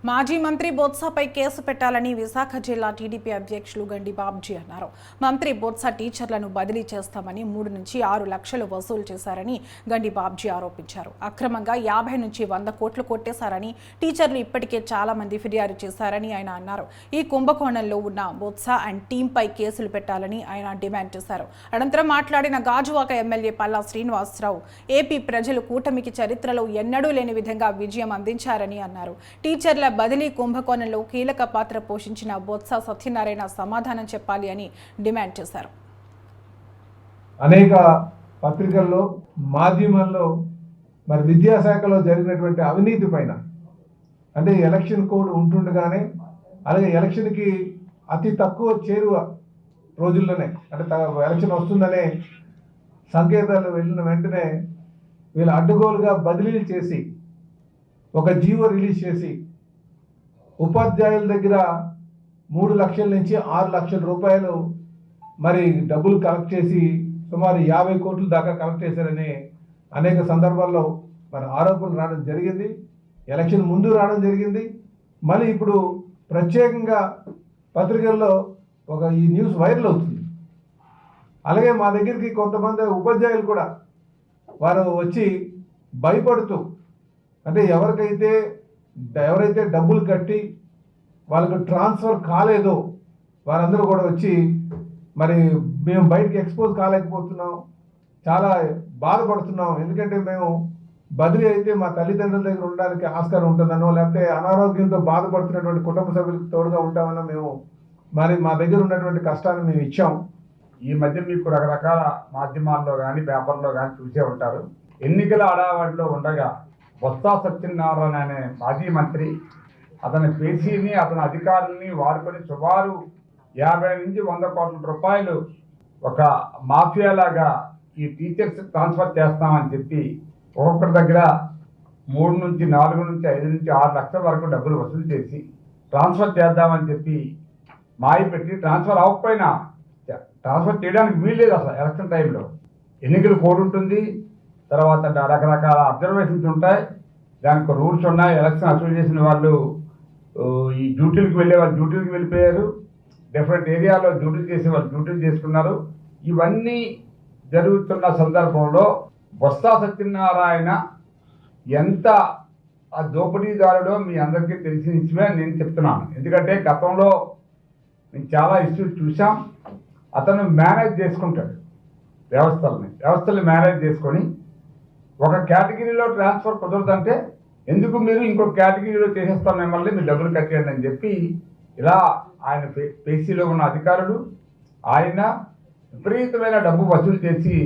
మాజీ మంత్రి బొత్సపై కేసు పెట్టాలని విశాఖ జిల్లా టీడీపీ అధ్యక్షులు గండి బాబ్జీ అన్నారు. మంత్రి బొత్స టీచర్లను బదిలీ చేస్తామని 3 నుంచి 6 లక్షలు వసూలు చేశారని గండి బాబ్జీ ఆరోపించారు. అక్రమంగా 50 నుంచి 100 కోట్లు కొట్టేశారని, టీచర్లు ఇప్పటికే చాలా మంది ఫిర్యాదు చేశారని ఆయన అన్నారు. ఈ కుంభకోణంలో ఉన్న బొత్స అండ్ టీంపై కేసులు పెట్టాలని ఆయన డిమాండ్ చేశారు. అనంతరం మాట్లాడిన గాజువాక ఎమ్మెల్యే పల్లా శ్రీనివాసరావు, ఏపీ ప్రజలు కూటమికి చరిత్రలో ఎన్నడూ లేని విధంగా విజయం అందించారని అన్నారు. టీచర్ల బదిలీ కుంభకోణంలో కీలక పాత్ర పోషించిన బొత్స సత్యనారాయణ సమాధానం చెప్పాలి అని డిమాండ్ చేశారు. అనేక పత్రికల్లో, మాధ్యమాల్లో మరి విద్యాశాఖలో జరిగినటువంటి అవినీతి పైన, అంటే ఎలక్షన్ కోడ్ ఉంటుండగానే, అలాగే ఎలక్షన్కి అతి తక్కువ చేరువ రోజుల్లోనే, అంటే ఎలక్షన్ వస్తుందనే సంకేతాలు వెళ్ళిన వెంటనే వీళ్ళు అడ్డగోలుగా బదిలీలు చేసి ఒక జీవో రిలీజ్ చేసి ఉపాధ్యాయుల దగ్గర 3 లక్షల నుంచి 6 లక్షల రూపాయలు మరి డబ్బులు కలెక్ట్ చేసి సుమారు 50 కోట్ల దాకా కలెక్ట్ చేశారని అనేక సందర్భాల్లో మరి ఆరోపణలు రావడం జరిగింది. ఎలక్షన్ ముందు రావడం జరిగింది. మళ్ళీ ఇప్పుడు ప్రత్యేకంగా పత్రికల్లో ఈ న్యూస్ వైరల్ అవుతుంది. అలాగే మా దగ్గరికి కొంతమంది ఉపాధ్యాయులు కూడా వారు వచ్చి భయపడుతూ, అంటే ఎవరైతే డబ్బులు కట్టి వాళ్ళకు ట్రాన్స్ఫర్ కాలేదో వారందరూ కూడా వచ్చి మరి మేము బయటికి ఎక్స్పోజ్ కాలేకపోతున్నాం, చాలా బాధపడుతున్నాం, ఎందుకంటే మేము బదిలీ అయితే మా తల్లిదండ్రుల దగ్గర ఉండడానికి ఆస్కారం ఉంటుందనో, లేకపోతే అనారోగ్యంతో బాధపడుతున్నటువంటి కుటుంబ సభ్యులకు తోడుగా ఉంటామనో మేము మరి మా దగ్గర ఉన్నటువంటి కష్టాన్ని మేము ఇచ్చాం. ఈ మధ్య మీకు రకరకాల మాధ్యమాల్లో కానీ పేపర్లో కానీ చూసే ఉంటారు. ఎన్నికల హడావడిలో ఉండగా బొత్స సత్యనారాయణ అనే మాజీ మంత్రి అతని పేసీని, అతని అధికారులని వాడుకొని సుమారు 50 నుంచి 100 కోట్ల రూపాయలు ఒక మాఫియాలాగా ఈ టీచర్స్ ట్రాన్స్ఫర్ చేస్తామని చెప్పి ఒక్కొక్కరి దగ్గర 3 నుంచి 4 నుంచి 5 నుంచి 6 లక్షల వరకు డబ్బులు వసూలు చేసి ట్రాన్స్ఫర్ చేద్దామని చెప్పి మాయపెట్టి, ట్రాన్స్ఫర్ అవ్వకపోయినా ట్రాన్స్ఫర్ చేయడానికి వీల్లేదు. అసలు ఎలక్షన్ టైంలో ఎన్నికల కోడ్ ఉంటుంది, తర్వాత రకరకాల అబ్జర్వేషన్స్ ఉంటాయి, దానికి రూల్స్ ఉన్నాయి. ఎలక్షన్ అసోసియేషన్ వాళ్ళు ఈ డ్యూటీలకు వెళ్ళే వాళ్ళు డ్యూటీలకు వెళ్ళిపోయారు, డిఫరెంట్ ఏరియాలో డ్యూటీలు చేసే వాళ్ళు డ్యూటీలు చేసుకున్నారు. ఇవన్నీ జరుగుతున్న సందర్భంలో బొత్స సత్యనారాయణ ఎంత ఆ దోపిడీదారుడో మీ అందరికీ తెలిసిన విషయమే నేను చెప్తున్నాను. ఎందుకంటే గతంలో మేము చాలా ఇష్యూస్ చూసాం. అతను మేనేజ్ చేసుకుంటాడు వ్యవస్థల్ని మేనేజ్ చేసుకొని, ఒక కేటగిరీలో ట్రాన్స్ఫర్ కుదరదంటే ఎందుకు మీరు ఇంకొక కేటగిరీలో చేసేస్తాం మిమ్మల్ని, మీరు డబ్బులు కట్టేయండి అని చెప్పి ఇలా ఆయన పేసీలో ఉన్న అధికారులు ఆయన విపరీతమైన డబ్బు వసూలు చేసి